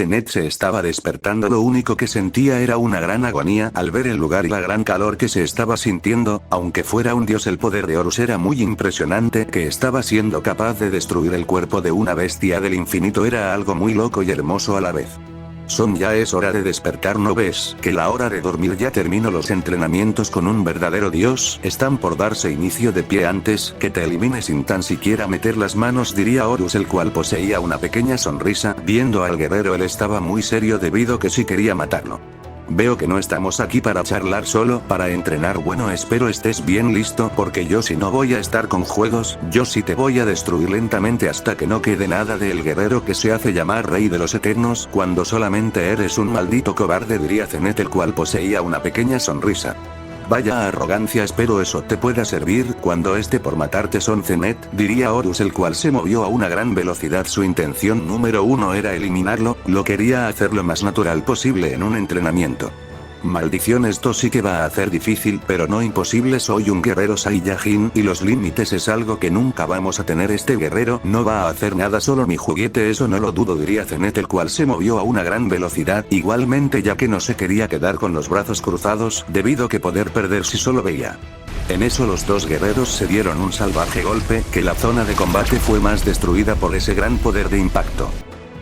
Zenet se estaba despertando, lo único que sentía era una gran agonía al ver el lugar y la gran calor que se estaba sintiendo. Aunque fuera un dios, el poder de Horus era muy impresionante, que estaba siendo capaz de destruir el cuerpo de una bestia del infinito era algo muy loco y hermoso a la vez. Son, ya es hora de despertar, ¿no ves que la hora de dormir ya terminó? Los entrenamientos con un verdadero dios están por darse inicio. De pie antes que te elimine sin tan siquiera meter las manos, diría Horus, el cual poseía una pequeña sonrisa. Viendo al guerrero, él estaba muy serio debido que sí quería matarlo. Veo que no estamos aquí para charlar, solo para entrenar. Bueno, espero estés bien listo, porque yo sí no voy a estar con juegos, yo sí te voy a destruir lentamente hasta que no quede nada de el guerrero que se hace llamar Rey de los Eternos, cuando solamente eres un maldito cobarde, diría Zenet, el cual poseía una pequeña sonrisa. Vaya arrogancia, espero eso te pueda servir cuando esté por matarte. Son Zenet, diría Horus, el cual se movió a una gran velocidad. Su intención número uno era eliminarlo, lo quería hacer lo más natural posible en un entrenamiento. Maldición, esto sí que va a hacer difícil, pero no imposible. Soy un guerrero Saiyajin y los límites es algo que nunca vamos a tener. Este guerrero no va a hacer nada, solo mi juguete, eso no lo dudo, diría Zenet, el cual se movió a una gran velocidad igualmente, ya que no se quería quedar con los brazos cruzados, debido que poder perder si solo veía. En eso los dos guerreros se dieron un salvaje golpe, que la zona de combate fue más destruida por ese gran poder de impacto,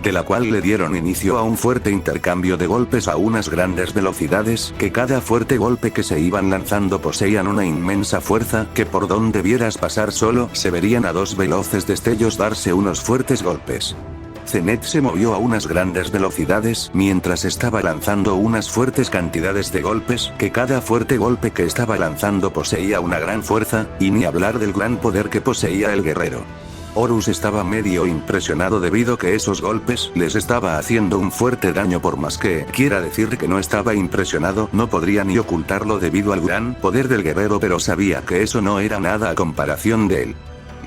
de la cual le dieron inicio a un fuerte intercambio de golpes a unas grandes velocidades, que cada fuerte golpe que se iban lanzando poseían una inmensa fuerza, que por donde vieras pasar solo se verían a dos veloces destellos darse unos fuertes golpes. Zenet se movió a unas grandes velocidades, mientras estaba lanzando unas fuertes cantidades de golpes, que cada fuerte golpe que estaba lanzando poseía una gran fuerza, y ni hablar del gran poder que poseía el guerrero. Horus estaba medio impresionado debido que esos golpes les estaba haciendo un fuerte daño. Por más que quiera decir que no estaba impresionado, no podría ni ocultarlo debido al gran poder del guerrero, pero sabía que eso no era nada a comparación de él.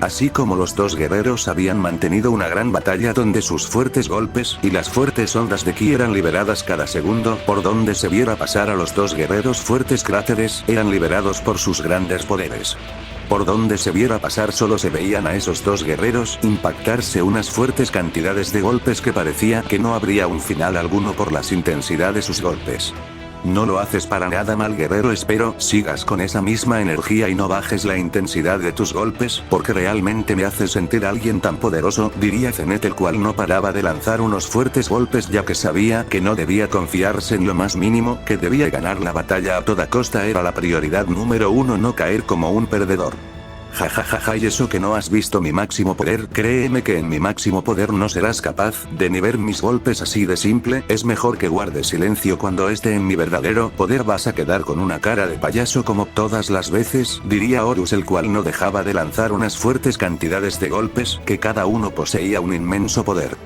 Así como los dos guerreros habían mantenido una gran batalla donde sus fuertes golpes y las fuertes ondas de ki eran liberadas cada segundo, por donde se viera pasar a los dos guerreros fuertes cráteres eran liberados por sus grandes poderes. Por donde se viera pasar solo se veían a esos dos guerreros impactarse unas fuertes cantidades de golpes que parecía que no habría un final alguno por las intensidad de sus golpes. No lo haces para nada mal, guerrero, espero sigas con esa misma energía y no bajes la intensidad de tus golpes, porque realmente me hace sentir alguien tan poderoso, diría Zenet, el cual no paraba de lanzar unos fuertes golpes, ya que sabía que no debía confiarse en lo más mínimo, que debía ganar la batalla a toda costa, era la prioridad número uno, no caer como un perdedor. Jajajaja, y eso que no has visto mi máximo poder, créeme que en mi máximo poder no serás capaz de ni ver mis golpes, así de simple. Es mejor que guardes silencio cuando esté en mi verdadero poder, vas a quedar con una cara de payaso como todas las veces, diría Horus, el cual no dejaba de lanzar unas fuertes cantidades de golpes, que cada uno poseía un inmenso poder.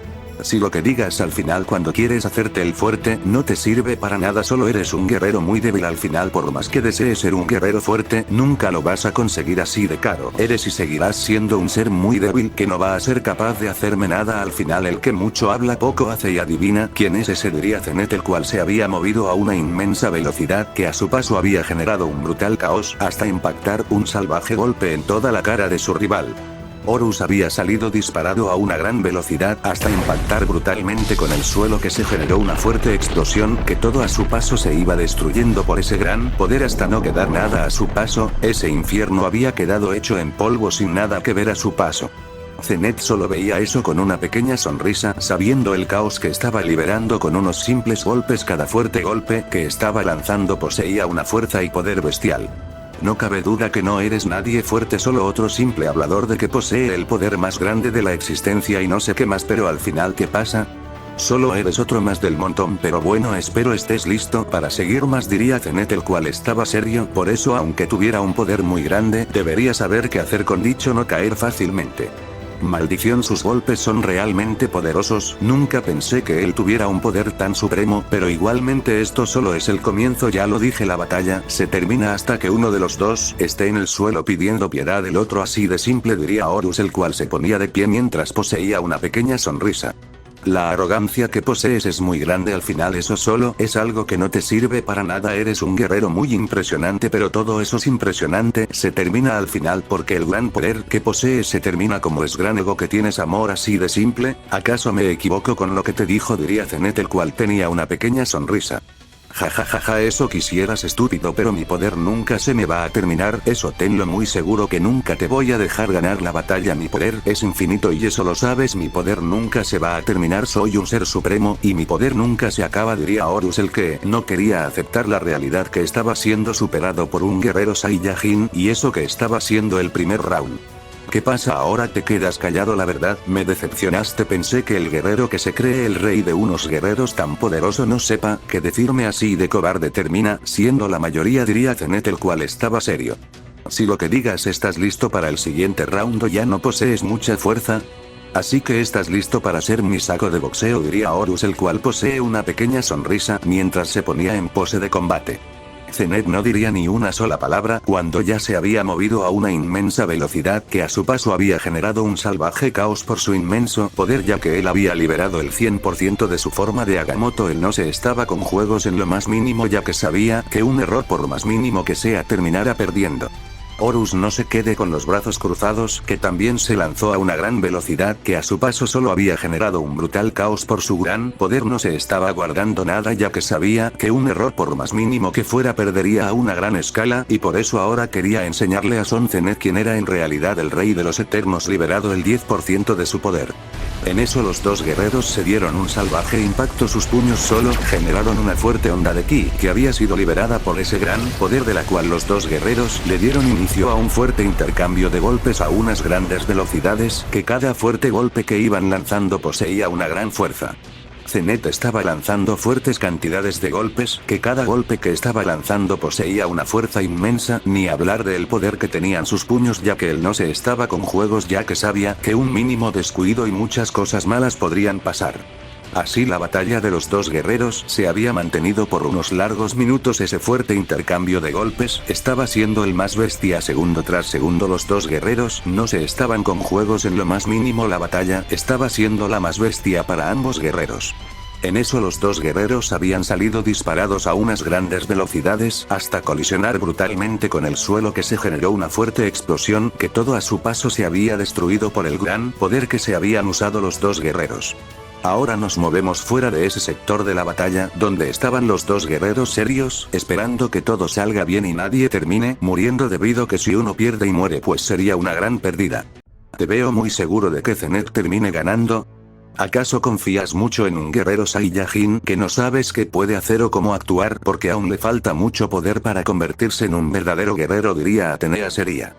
Si lo que digas al final cuando quieres hacerte el fuerte no te sirve para nada, solo eres un guerrero muy débil al final. Por más que desees ser un guerrero fuerte, nunca lo vas a conseguir, así de caro eres y seguirás siendo un ser muy débil que no va a ser capaz de hacerme nada. Al final el que mucho habla poco hace, y adivina quién es ese, diría Zenet, el cual se había movido a una inmensa velocidad que a su paso había generado un brutal caos hasta impactar un salvaje golpe en toda la cara de su rival. Horus había salido disparado a una gran velocidad hasta impactar brutalmente con el suelo, que se generó una fuerte explosión que todo a su paso se iba destruyendo por ese gran poder hasta no quedar nada a su paso. Ese infierno había quedado hecho en polvo sin nada que ver a su paso. Zenet solo veía eso con una pequeña sonrisa, sabiendo el caos que estaba liberando con unos simples golpes. Cada fuerte golpe que estaba lanzando poseía una fuerza y poder bestial. No cabe duda que no eres nadie fuerte, solo otro simple hablador de que posee el poder más grande de la existencia y no sé qué más, pero al final ¿qué pasa? Solo eres otro más del montón, pero bueno, espero estés listo para seguir más, diría Zenet, el cual estaba serio. Por eso, aunque tuviera un poder muy grande, debería saber qué hacer con dicho no caer fácilmente. Maldición, sus golpes son realmente poderosos, nunca pensé que él tuviera un poder tan supremo, pero igualmente esto solo es el comienzo, ya lo dije, la batalla se termina hasta que uno de los dos esté en el suelo pidiendo piedad del otro, así de simple, diría Horus, el cual se ponía de pie mientras poseía una pequeña sonrisa. La arrogancia que posees es muy grande, al final eso solo es algo que no te sirve para nada, eres un guerrero muy impresionante, pero todo eso es impresionante se termina al final porque el gran poder que posees se termina como es gran ego que tienes, amor así de simple. ¿Acaso me equivoco con lo que te dijo? Diría Zenet, el cual tenía una pequeña sonrisa. Jajajaja, eso quisieras, estúpido, pero mi poder nunca se me va a terminar, eso tenlo muy seguro, que nunca te voy a dejar ganar la batalla, mi poder es infinito y eso lo sabes, mi poder nunca se va a terminar, soy un ser supremo y mi poder nunca se acaba, diría Horus, el que no quería aceptar la realidad que estaba siendo superado por un guerrero Saiyajin, y eso que estaba siendo el primer round. ¿Qué pasa ahora? Te quedas callado, la verdad, me decepcionaste, pensé que el guerrero que se cree el rey de unos guerreros tan poderoso no sepa que decirme así de cobarde termina siendo la mayoría, diría Zenet, el cual estaba serio. Si lo que digas estás listo para el siguiente round o ya no posees mucha fuerza. Así que estás listo para ser mi saco de boxeo, diría Horus, el cual posee una pequeña sonrisa mientras se ponía en pose de combate. Zenet no diría ni una sola palabra cuando ya se había movido a una inmensa velocidad que a su paso había generado un salvaje caos por su inmenso poder, ya que él había liberado el 100% de su forma de Agamotto. Él no se estaba con juegos en lo más mínimo, ya que sabía que un error por más mínimo que sea terminara perdiendo. Horus no se quede con los brazos cruzados, que también se lanzó a una gran velocidad que a su paso solo había generado un brutal caos por su gran poder, no se estaba guardando nada, ya que sabía que un error por más mínimo que fuera perdería a una gran escala, y por eso ahora quería enseñarle a Son Zenet quién era en realidad el rey de los eternos, liberado el 10% de su poder. En eso los dos guerreros se dieron un salvaje impacto, sus puños solo generaron una fuerte onda de ki que había sido liberada por ese gran poder, de la cual los dos guerreros le dieron inicio a un fuerte intercambio de golpes a unas grandes velocidades, que cada fuerte golpe que iban lanzando poseía una gran fuerza. Zenet estaba lanzando fuertes cantidades de golpes, que cada golpe que estaba lanzando poseía una fuerza inmensa, ni hablar del poder que tenían sus puños, ya que él no se estaba con juegos, ya que sabía que un mínimo descuido y muchas cosas malas podrían pasar. Así la batalla de los dos guerreros se había mantenido por unos largos minutos, ese fuerte intercambio de golpes estaba siendo el más bestia, segundo tras segundo los dos guerreros no se estaban con juegos en lo más mínimo, la batalla estaba siendo la más bestia para ambos guerreros. En eso los dos guerreros habían salido disparados a unas grandes velocidades hasta colisionar brutalmente con el suelo, que se generó una fuerte explosión que todo a su paso se había destruido por el gran poder que se habían usado los dos guerreros. Ahora nos movemos fuera de ese sector de la batalla, donde estaban los dos guerreros serios, esperando que todo salga bien y nadie termine muriendo, debido que si uno pierde y muere pues sería una gran pérdida. Te veo muy seguro de que Zenet termine ganando. ¿Acaso confías mucho en un guerrero Saiyajin que no sabes qué puede hacer o cómo actuar, porque aún le falta mucho poder para convertirse en un verdadero guerrero? Diría Atenea seria.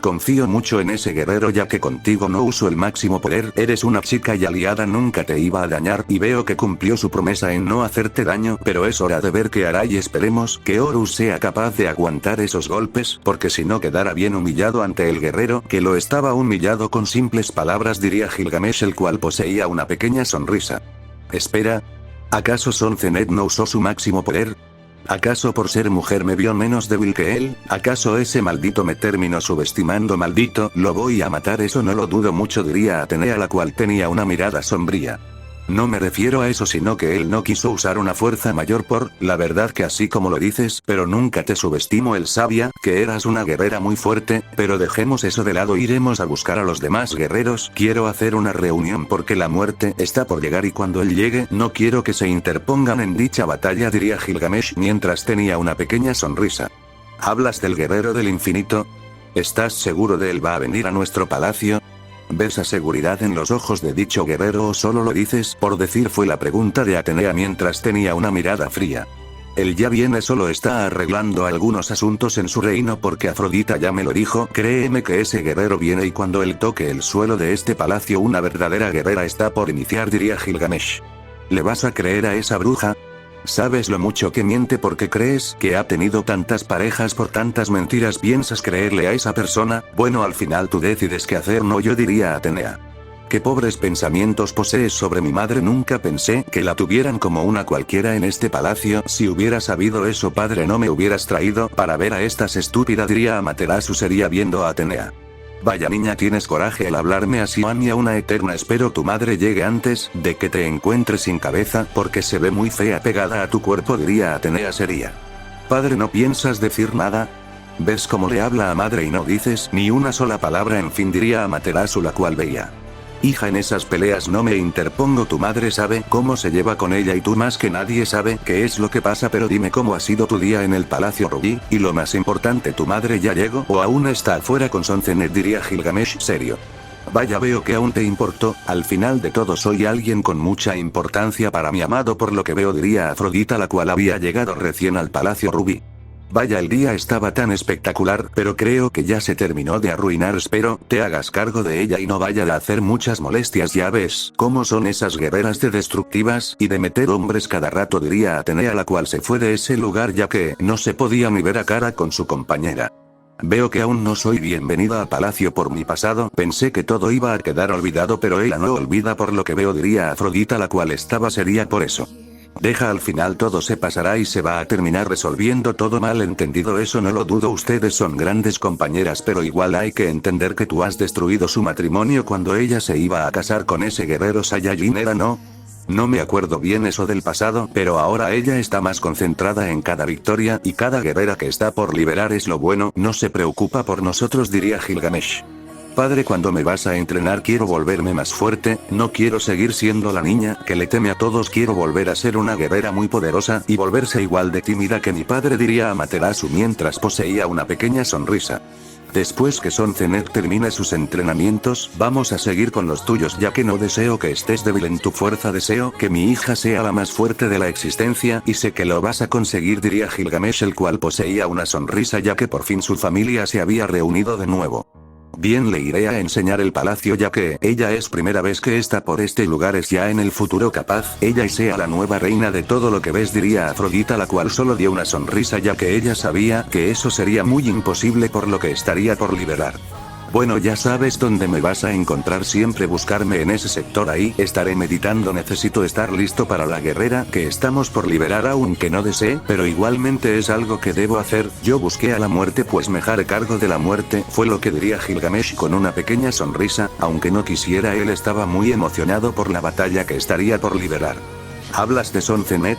Confío mucho en ese guerrero, ya que contigo no uso el máximo poder, eres una chica y aliada, nunca te iba a dañar, y veo que cumplió su promesa en no hacerte daño, pero es hora de ver qué hará, y esperemos que Horus sea capaz de aguantar esos golpes, porque si no quedará bien humillado ante el guerrero que lo estaba humillado con simples palabras, diría Gilgamesh, el cual poseía una pequeña sonrisa. Espera, ¿acaso Son Zenet no usó su máximo poder? ¿Acaso por ser mujer me vio menos débil que él? ¿Acaso ese maldito me terminó subestimando? Maldito, lo voy a matar, eso no lo dudo mucho, diría Atenea, la cual tenía una mirada sombría. No me refiero a eso, sino que él no quiso usar una fuerza mayor la verdad que así como lo dices, pero nunca te subestimo, él sabía que eras una guerrera muy fuerte, pero dejemos eso de lado, iremos a buscar a los demás guerreros, quiero hacer una reunión porque la muerte está por llegar y cuando él llegue no quiero que se interpongan en dicha batalla, diría Gilgamesh mientras tenía una pequeña sonrisa. ¿Hablas del guerrero del infinito? ¿Estás seguro de él va a venir a nuestro palacio? ¿Ves a seguridad en los ojos de dicho guerrero o solo lo dices por decir? Fue la pregunta de Atenea mientras tenía una mirada fría. Él ya viene, solo está arreglando algunos asuntos en su reino porque Afrodita ya me lo dijo, créeme que ese guerrero viene y cuando él toque el suelo de este palacio una verdadera guerrera está por iniciar, diría Gilgamesh. ¿Le vas a creer a esa bruja? ¿Sabes lo mucho que miente? Porque crees que ha tenido tantas parejas, por tantas mentiras piensas creerle a esa persona? Bueno, al final tú decides qué hacer, no yo, diría Atenea. Qué pobres pensamientos posees sobre mi madre, nunca pensé que la tuvieran como una cualquiera en este palacio, si hubiera sabido eso padre no me hubieras traído para ver a estas estúpidas, diría Amaterasu sería viendo a Atenea. Vaya niña, tienes coraje al hablarme así, Anya, una eterna. Espero tu madre llegue antes de que te encuentres sin cabeza, porque se ve muy fea pegada a tu cuerpo, diría Atenea seria. Padre, ¿no piensas decir nada? ¿Ves cómo le habla a madre y no dices ni una sola palabra? En fin, diría Amaterasu, la cual veía. Hija, en esas peleas no me interpongo, tu madre sabe cómo se lleva con ella y tú más que nadie sabe qué es lo que pasa, pero dime cómo ha sido tu día en el Palacio Rubí, y lo más importante, ¿tu madre ya llegó o aún está afuera con Son Zenet?, diría Gilgamesh serio. Vaya, veo que aún te importo, al final de todo soy alguien con mucha importancia para mi amado por lo que veo, diría Afrodita, la cual había llegado recién al Palacio Rubí. Vaya, el día estaba tan espectacular, pero creo que ya se terminó de arruinar. Espero te hagas cargo de ella y no vaya a hacer muchas molestias. Ya ves cómo son esas guerreras de destructivas y de meter hombres cada rato, diría Atenea, la cual se fue de ese lugar ya que no se podía ni ver a cara con su compañera. Veo que aún no soy bienvenida a palacio por mi pasado, pensé que todo iba a quedar olvidado, pero ella no olvida por lo que veo, diría Afrodita, la cual estaba seria por eso. Deja, al final todo se pasará y se va a terminar resolviendo todo. Mal entendido, eso no lo dudo, ustedes son grandes compañeras, pero igual hay que entender que tú has destruido su matrimonio cuando ella se iba a casar con ese guerrero Saiyajin, ¿era no? No me acuerdo bien eso del pasado, pero ahora ella está más concentrada en cada victoria y cada guerrera que está por liberar es lo bueno, no se preocupa por nosotros, diría Gilgamesh. Padre, cuando me vas a entrenar quiero volverme más fuerte, no quiero seguir siendo la niña que le teme a todos, quiero volver a ser una guerrera muy poderosa y volverse igual de tímida que mi padre, diría Amaterasu mientras poseía una pequeña sonrisa. Después que Son Zenet termine sus entrenamientos, vamos a seguir con los tuyos, ya que no deseo que estés débil en tu fuerza, deseo que mi hija sea la más fuerte de la existencia y sé que lo vas a conseguir, diría Gilgamesh, el cual poseía una sonrisa ya que por fin su familia se había reunido de nuevo. Bien, le iré a enseñar el palacio ya que ella es primera vez que está por este lugar, es ya en el futuro capaz ella y sea la nueva reina de todo lo que ves, diría Afrodita, la cual solo dio una sonrisa ya que ella sabía que eso sería muy imposible por lo que estaría por liberar. Bueno, ya sabes dónde me vas a encontrar, siempre buscarme en ese sector, ahí estaré meditando, necesito estar listo para la guerrera que estamos por liberar, aunque no desee, pero igualmente es algo que debo hacer. Yo busqué a la muerte, pues me haré cargo de la muerte, fue lo que diría Gilgamesh con una pequeña sonrisa, aunque no quisiera, él estaba muy emocionado por la batalla que estaría por liberar. ¿Hablas de Son Zenet?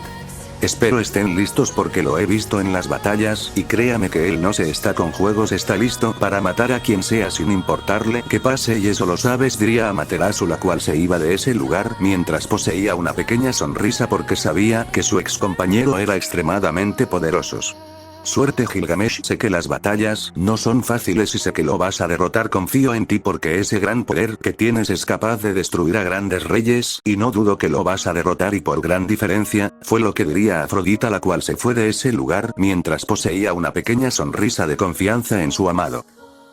Espero estén listos porque lo he visto en las batallas, y créame que él no se está con juegos, está listo para matar a quien sea sin importarle qué pase, y eso lo sabes, diría Amaterasu, la cual se iba de ese lugar mientras poseía una pequeña sonrisa porque sabía que su ex compañero era extremadamente poderosos. Suerte, Gilgamesh, sé que las batallas no son fáciles y sé que lo vas a derrotar, confío en ti porque ese gran poder que tienes es capaz de destruir a grandes reyes, y no dudo que lo vas a derrotar y por gran diferencia, fue lo que diría Afrodita, la cual se fue de ese lugar mientras poseía una pequeña sonrisa de confianza en su amado.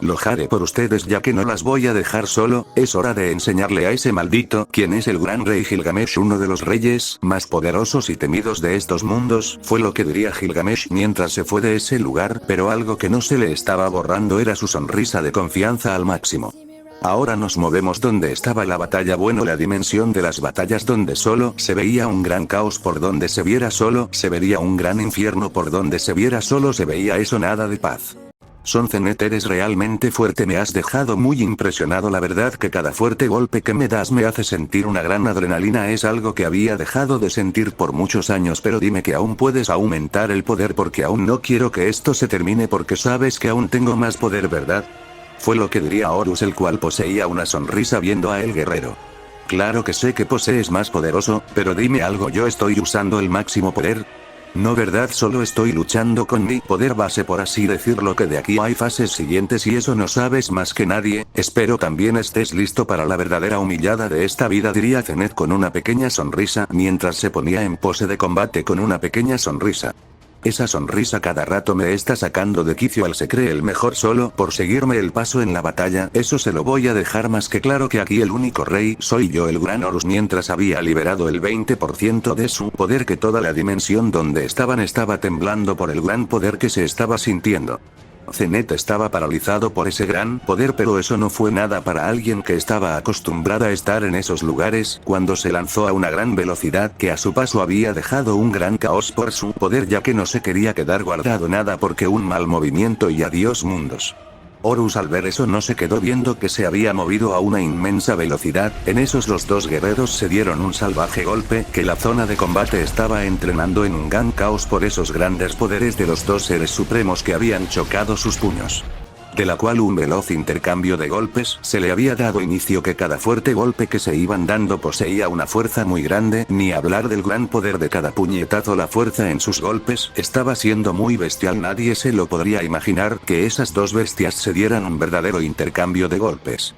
Lo haré por ustedes ya que no las voy a dejar solo, es hora de enseñarle a ese maldito quién es el gran rey Gilgamesh, uno de los reyes más poderosos y temidos de estos mundos, fue lo que diría Gilgamesh mientras se fue de ese lugar, pero algo que no se le estaba borrando era su sonrisa de confianza al máximo. Ahora nos movemos donde estaba la batalla, bueno, la dimensión de las batallas donde solo se veía un gran caos, por donde se viera solo se vería un gran infierno, por donde se viera solo se veía eso, nada de paz. Son Zenet, eres realmente fuerte, me has dejado muy impresionado, la verdad que cada fuerte golpe que me das me hace sentir una gran adrenalina, es algo que había dejado de sentir por muchos años, pero dime que aún puedes aumentar el poder porque aún no quiero que esto se termine porque sabes que aún tengo más poder, ¿verdad? Fue lo que diría Horus, el cual poseía una sonrisa viendo a el guerrero. Claro que sé que posees más poderoso, pero dime algo, yo estoy usando el máximo poder. No, verdad, solo estoy luchando con mi poder base, por así decirlo, que de aquí hay fases siguientes y eso no sabes más que nadie, espero también estés listo para la verdadera humillada de esta vida, diría Zenet con una pequeña sonrisa mientras se ponía en pose de combate con una pequeña sonrisa. Esa sonrisa cada rato me está sacando de quicio, él se cree el mejor solo por seguirme el paso en la batalla, eso se lo voy a dejar más que claro que aquí el único rey soy yo, el gran Horus, mientras había liberado el 20% de su poder, que toda la dimensión donde estaban estaba temblando por el gran poder que se estaba sintiendo. Zenet estaba paralizado por ese gran poder, pero eso no fue nada para alguien que estaba acostumbrada a estar en esos lugares, cuando se lanzó a una gran velocidad que a su paso había dejado un gran caos por su poder, ya que no se quería quedar guardado nada porque un mal movimiento y adiós mundos. Horus al ver eso no se quedó viendo que se había movido a una inmensa velocidad. En esos los dos guerreros se dieron un salvaje golpe, que la zona de combate estaba entrenando en un gran caos por esos grandes poderes de los dos seres supremos que habían chocado sus puños. De la cual un veloz intercambio de golpes se le había dado inicio, que cada fuerte golpe que se iban dando poseía una fuerza muy grande, ni hablar del gran poder de cada puñetazo. La fuerza en sus golpes estaba siendo muy bestial, nadie se lo podría imaginar que esas dos bestias se dieran un verdadero intercambio de golpes.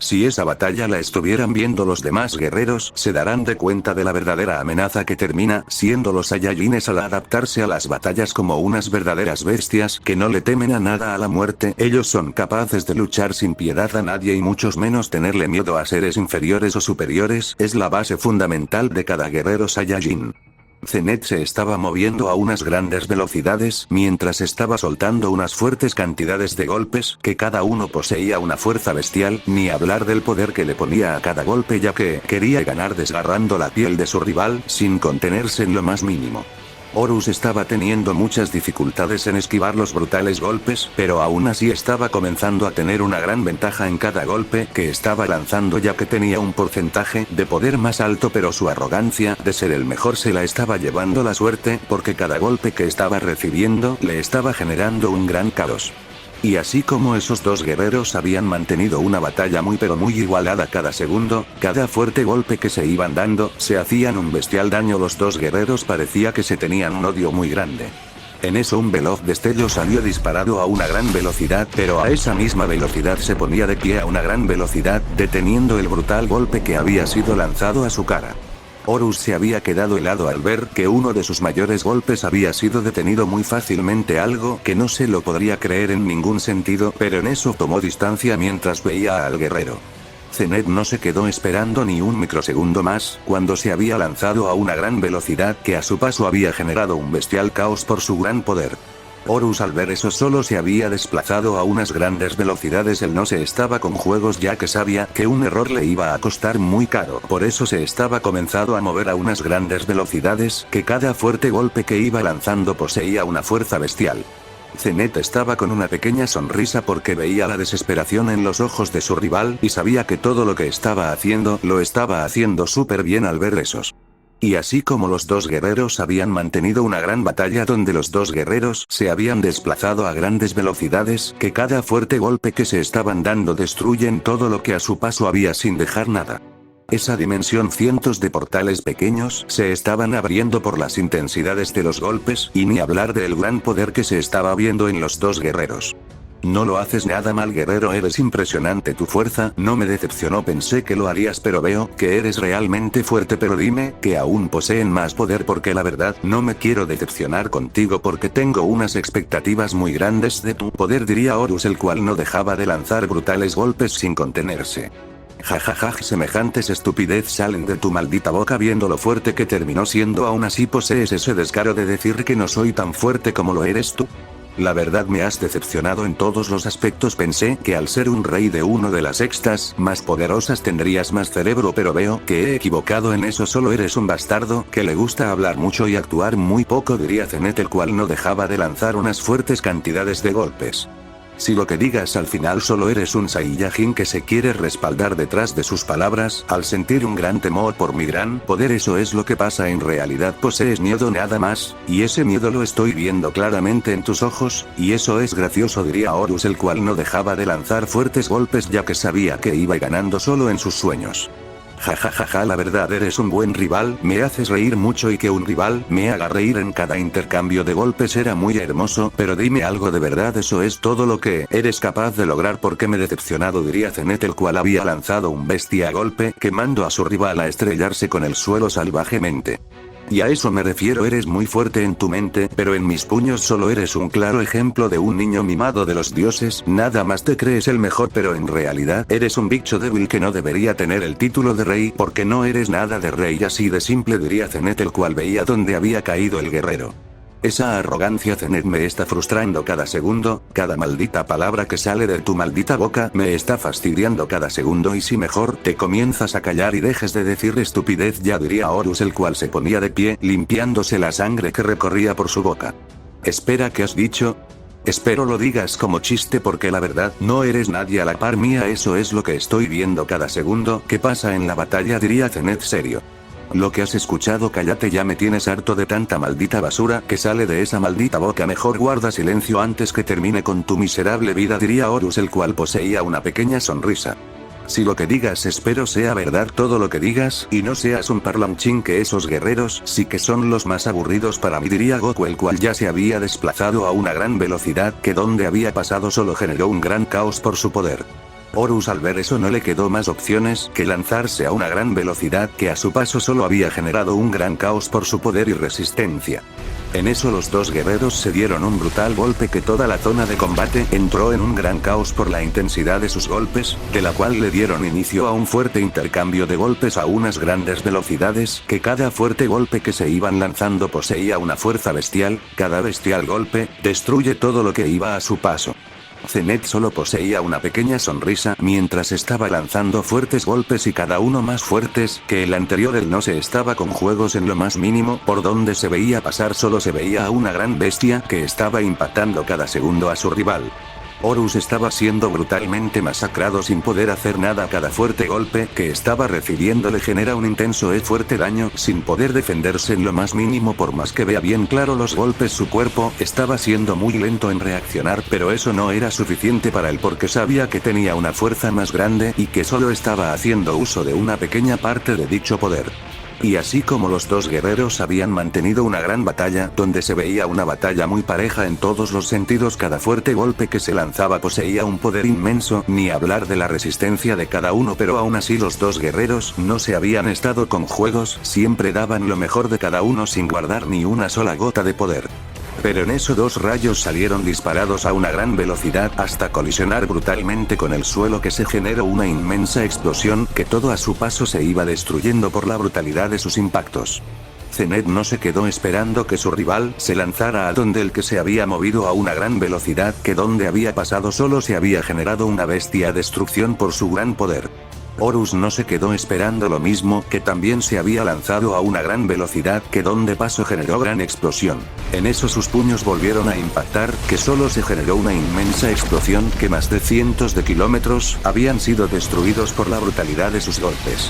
Si esa batalla la estuvieran viendo los demás guerreros, se darán de cuenta de la verdadera amenaza que termina siendo los Saiyajines al adaptarse a las batallas como unas verdaderas bestias que no le temen a nada, a la muerte. Ellos son capaces de luchar sin piedad a nadie y muchos menos tenerle miedo a seres inferiores o superiores. Es la base fundamental de cada guerrero Saiyajin. Zenet se estaba moviendo a unas grandes velocidades mientras estaba soltando unas fuertes cantidades de golpes, que cada uno poseía una fuerza bestial, ni hablar del poder que le ponía a cada golpe, ya que quería ganar desgarrando la piel de su rival sin contenerse en lo más mínimo. Horus estaba teniendo muchas dificultades en esquivar los brutales golpes, pero aún así estaba comenzando a tener una gran ventaja en cada golpe que estaba lanzando, ya que tenía un porcentaje de poder más alto, pero su arrogancia de ser el mejor se la estaba llevando la suerte, porque cada golpe que estaba recibiendo le estaba generando un gran caos. Y así como esos dos guerreros habían mantenido una batalla muy igualada cada segundo, cada fuerte golpe que se iban dando, se hacían un bestial daño. Los dos guerreros parecía que se tenían un odio muy grande. En eso un veloz destello salió disparado a una gran velocidad, pero a esa misma velocidad se ponía de pie a una gran velocidad, deteniendo el brutal golpe que había sido lanzado a su cara. Horus se había quedado helado al ver que uno de sus mayores golpes había sido detenido muy fácilmente, algo que no se lo podría creer en ningún sentido, pero en eso tomó distancia mientras veía al guerrero. Zenet no se quedó esperando ni un microsegundo más, cuando se había lanzado a una gran velocidad que a su paso había generado un bestial caos por su gran poder. Horus al ver eso solo se había desplazado a unas grandes velocidades. Él no se estaba con juegos, ya que sabía que un error le iba a costar muy caro. Por eso se estaba comenzando a mover a unas grandes velocidades, que cada fuerte golpe que iba lanzando poseía una fuerza bestial. Zenet estaba con una pequeña sonrisa porque veía la desesperación en los ojos de su rival, y sabía que todo lo que estaba haciendo, lo estaba haciendo súper bien al ver esos. Y así como los dos guerreros habían mantenido una gran batalla donde los dos guerreros se habían desplazado a grandes velocidades, que cada fuerte golpe que se estaban dando destruyen todo lo que a su paso había sin dejar nada. Esa dimensión, cientos de portales pequeños se estaban abriendo por las intensidades de los golpes, y ni hablar del gran poder que se estaba viendo en los dos guerreros. No lo haces nada mal, guerrero, eres impresionante, tu fuerza no me decepcionó, pensé que lo harías, pero veo que eres realmente fuerte, pero dime que aún poseen más poder, porque la verdad no me quiero decepcionar contigo porque tengo unas expectativas muy grandes de tu poder, diría Horus, el cual no dejaba de lanzar brutales golpes sin contenerse. Jajaja, semejantes estupidez salen de tu maldita boca, viendo lo fuerte que terminó siendo, aún así posees ese descaro de decir que no soy tan fuerte como lo eres tú. La verdad me has decepcionado en todos los aspectos, pensé que al ser un rey de una de las sextas más poderosas tendrías más cerebro, pero veo que he equivocado en eso, solo eres un bastardo que le gusta hablar mucho y actuar muy poco, diría Zenet, el cual no dejaba de lanzar unas fuertes cantidades de golpes. Si lo que digas al final solo eres un Saiyajin que se quiere respaldar detrás de sus palabras, al sentir un gran temor por mi gran poder, eso es lo que pasa, en realidad posees miedo nada más, y ese miedo lo estoy viendo claramente en tus ojos, y eso es gracioso, diría Horus, el cual no dejaba de lanzar fuertes golpes ya que sabía que iba ganando solo en sus sueños. Jajajaja, la verdad eres un buen rival, me haces reír mucho, y que un rival me haga reír en cada intercambio de golpes era muy hermoso, pero dime algo de verdad, ¿eso es todo lo que eres capaz de lograr? Porque me he decepcionado, diría Zenet, el cual había lanzado un bestia golpe que mandó a su rival a estrellarse con el suelo salvajemente. Y a eso me refiero, eres muy fuerte en tu mente, pero en mis puños solo eres un claro ejemplo de un niño mimado de los dioses, nada más te crees el mejor, pero en realidad eres un bicho débil que no debería tener el título de rey, porque no eres nada de rey, así de simple, diría Zenet, el cual veía dónde había caído el guerrero. Esa arrogancia, Zenet, me está frustrando cada segundo, cada maldita palabra que sale de tu maldita boca me está fastidiando cada segundo, y si mejor te comienzas a callar y dejes de decir estupidez ya, diría Horus, el cual se ponía de pie, limpiándose la sangre que recorría por su boca. Espera, ¿qué has dicho? Espero lo digas como chiste porque la verdad no eres nadie a la par mía, eso es lo que estoy viendo cada segundo que pasa en la batalla, diría Zenet serio. Lo que has escuchado, cállate, ya me tienes harto de tanta maldita basura que sale de esa maldita boca, mejor guarda silencio antes que termine con tu miserable vida, diría Horus, el cual poseía una pequeña sonrisa. Si lo que digas espero sea verdad todo lo que digas y no seas un parlanchín, que esos guerreros sí que son los más aburridos para mí, diría Goku, el cual ya se había desplazado a una gran velocidad que donde había pasado solo generó un gran caos por su poder. Horus al ver eso no le quedó más opciones que lanzarse a una gran velocidad que a su paso solo había generado un gran caos por su poder y resistencia. En eso los dos guerreros se dieron un brutal golpe que toda la zona de combate entró en un gran caos por la intensidad de sus golpes, de la cual le dieron inicio a un fuerte intercambio de golpes a unas grandes velocidades, que cada fuerte golpe que se iban lanzando poseía una fuerza bestial, cada bestial golpe destruye todo lo que iba a su paso. Zenet solo poseía una pequeña sonrisa mientras estaba lanzando fuertes golpes y cada uno más fuertes que el anterior. Él no se estaba con juegos en lo más mínimo, por donde se veía pasar solo se veía a una gran bestia que estaba impactando cada segundo a su rival. Horus estaba siendo brutalmente masacrado sin poder hacer nada, cada fuerte golpe que estaba recibiendo le genera un intenso y fuerte daño sin poder defenderse en lo más mínimo. Por más que vea bien claro los golpes, su cuerpo estaba siendo muy lento en reaccionar, pero eso no era suficiente para él porque sabía que tenía una fuerza más grande y que solo estaba haciendo uso de una pequeña parte de dicho poder. Y así como los dos guerreros habían mantenido una gran batalla, donde se veía una batalla muy pareja en todos los sentidos, cada fuerte golpe que se lanzaba poseía un poder inmenso, ni hablar de la resistencia de cada uno, pero aún así los dos guerreros no se habían estado con juegos, siempre daban lo mejor de cada uno sin guardar ni una sola gota de poder. Pero en eso dos rayos salieron disparados a una gran velocidad hasta colisionar brutalmente con el suelo, que se generó una inmensa explosión que todo a su paso se iba destruyendo por la brutalidad de sus impactos. Zenet no se quedó esperando que su rival se lanzara a donde el que se había movido a una gran velocidad, que donde había pasado solo se había generado una bestia destrucción por su gran poder. Horus no se quedó esperando lo mismo, que también se había lanzado a una gran velocidad que donde pasó generó gran explosión. En eso sus puños volvieron a impactar, que solo se generó una inmensa explosión que más de cientos de kilómetros habían sido destruidos por la brutalidad de sus golpes.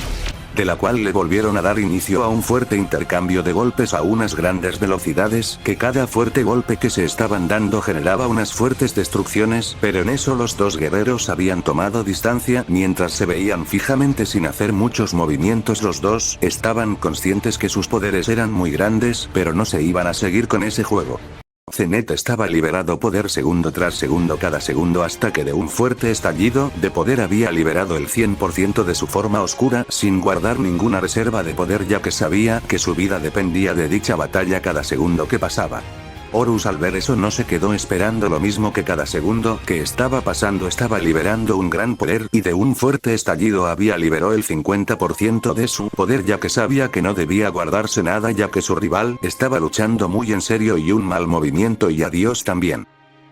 De la cual le volvieron a dar inicio a un fuerte intercambio de golpes a unas grandes velocidades, que cada fuerte golpe que se estaban dando generaba unas fuertes destrucciones, pero en eso los dos guerreros habían tomado distancia mientras se veían fijamente sin hacer muchos movimientos. Los dos estaban conscientes que sus poderes eran muy grandes, pero no se iban a seguir con ese juego. Zenet estaba liberado poder segundo tras segundo, cada segundo, hasta que de un fuerte estallido de poder había liberado el 100% de su forma oscura, sin guardar ninguna reserva de poder, ya que sabía que su vida dependía de dicha batalla cada segundo que pasaba. Horus al ver eso no se quedó esperando lo mismo, que cada segundo que estaba pasando estaba liberando un gran poder, y de un fuerte estallido había liberó el 50% de su poder, ya que sabía que no debía guardarse nada, ya que su rival estaba luchando muy en serio y un mal movimiento y adiós también.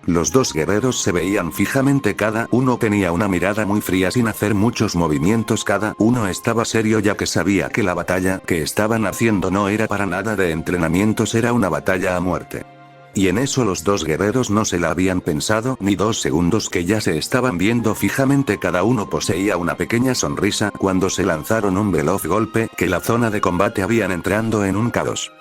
Los dos guerreros se veían fijamente, cada uno tenía una mirada muy fría sin hacer muchos movimientos, cada uno estaba serio ya que sabía que la batalla que estaban haciendo no era para nada de entrenamientos, era una batalla a muerte. Y en eso los dos guerreros no se la habían pensado ni 2 segundos, que ya se estaban viendo fijamente, cada uno poseía una pequeña sonrisa cuando se lanzaron un veloz golpe que la zona de combate habían entrando en un caos.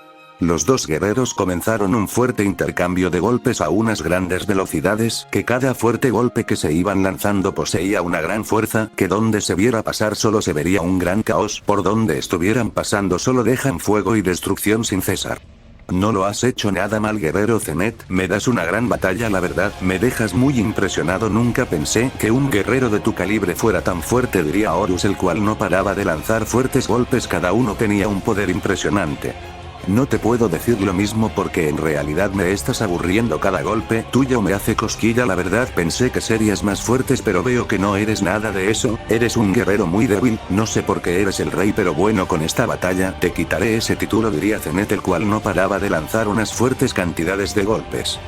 Los dos guerreros comenzaron un fuerte intercambio de golpes a unas grandes velocidades, que cada fuerte golpe que se iban lanzando poseía una gran fuerza, que donde se viera pasar solo se vería un gran caos, por donde estuvieran pasando solo dejan fuego y destrucción sin cesar. No lo has hecho nada mal, guerrero Zenet, me das una gran batalla, la verdad, me dejas muy impresionado, nunca pensé que un guerrero de tu calibre fuera tan fuerte, diría Horus, el cual no paraba de lanzar fuertes golpes, cada uno tenía un poder impresionante. No te puedo decir lo mismo porque en realidad me estás aburriendo, cada golpe tuyo me hace cosquilla, la verdad pensé que serías más fuertes, pero veo que no eres nada de eso, eres un guerrero muy débil, no sé por qué eres el rey, pero bueno, con esta batalla te quitaré ese título, diría Zenet, el cual no paraba de lanzar unas fuertes cantidades de golpes.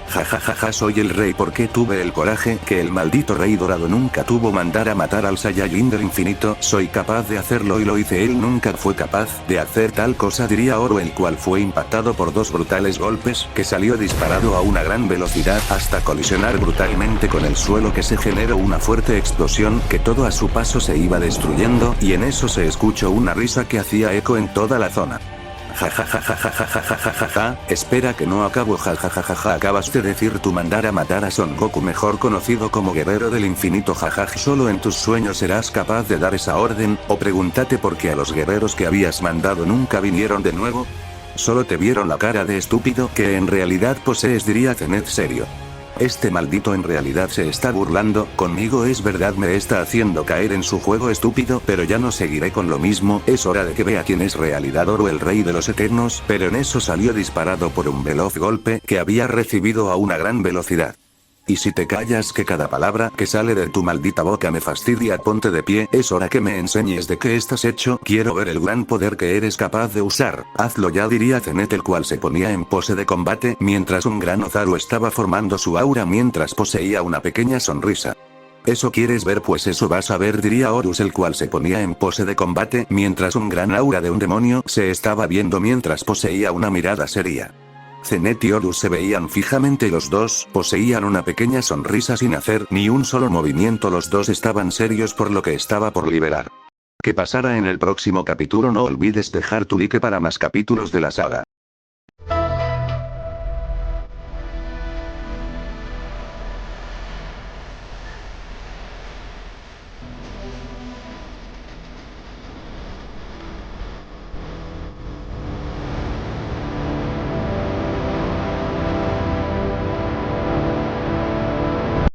Jajajaja, soy el rey porque tuve el coraje que el maldito rey dorado nunca tuvo, mandar a matar al Saiyajin del infinito, soy capaz de hacerlo y lo hice, él nunca fue capaz de hacer tal cosa, diría Oro, el cual fue impactado por dos brutales golpes que salió disparado a una gran velocidad hasta colisionar brutalmente con el suelo, que se generó una fuerte explosión que todo a su paso se iba destruyendo, y en eso se escuchó una risa que hacía eco en toda la zona. Jajajajajajajajajaja, espera que no acabo, jajajajaja, acabas de decir tu mandar a matar a Son Goku, mejor conocido como Guerrero del Infinito, jajaj, solo en tus sueños serás capaz de dar esa orden, o pregúntate por qué a los guerreros que habías mandado nunca vinieron de nuevo. Solo te vieron la cara de estúpido que en realidad posees, diría Zenet serio. Este maldito en realidad se está burlando conmigo, es verdad, me está haciendo caer en su juego estúpido, pero ya no seguiré con lo mismo, es hora de que vea quién es realidad Oro, el rey de los eternos, pero en eso salió disparado por un veloz golpe que había recibido a una gran velocidad. Y si te callas, que cada palabra que sale de tu maldita boca me fastidia, ponte de pie, es hora que me enseñes de qué estás hecho, quiero ver el gran poder que eres capaz de usar, hazlo ya, diría Zenet, el cual se ponía en pose de combate, mientras un gran Ozaru estaba formando su aura mientras poseía una pequeña sonrisa. ¿Eso quieres ver? Pues eso vas a ver, diría Horus, el cual se ponía en pose de combate mientras un gran aura de un demonio se estaba viendo mientras poseía una mirada seria. Zenet y Horus se veían fijamente y los dos poseían una pequeña sonrisa sin hacer ni un solo movimiento, los dos estaban serios por lo que estaba por liberar. ¿Qué pasará en el próximo capítulo? No olvides dejar tu like para más capítulos de la saga.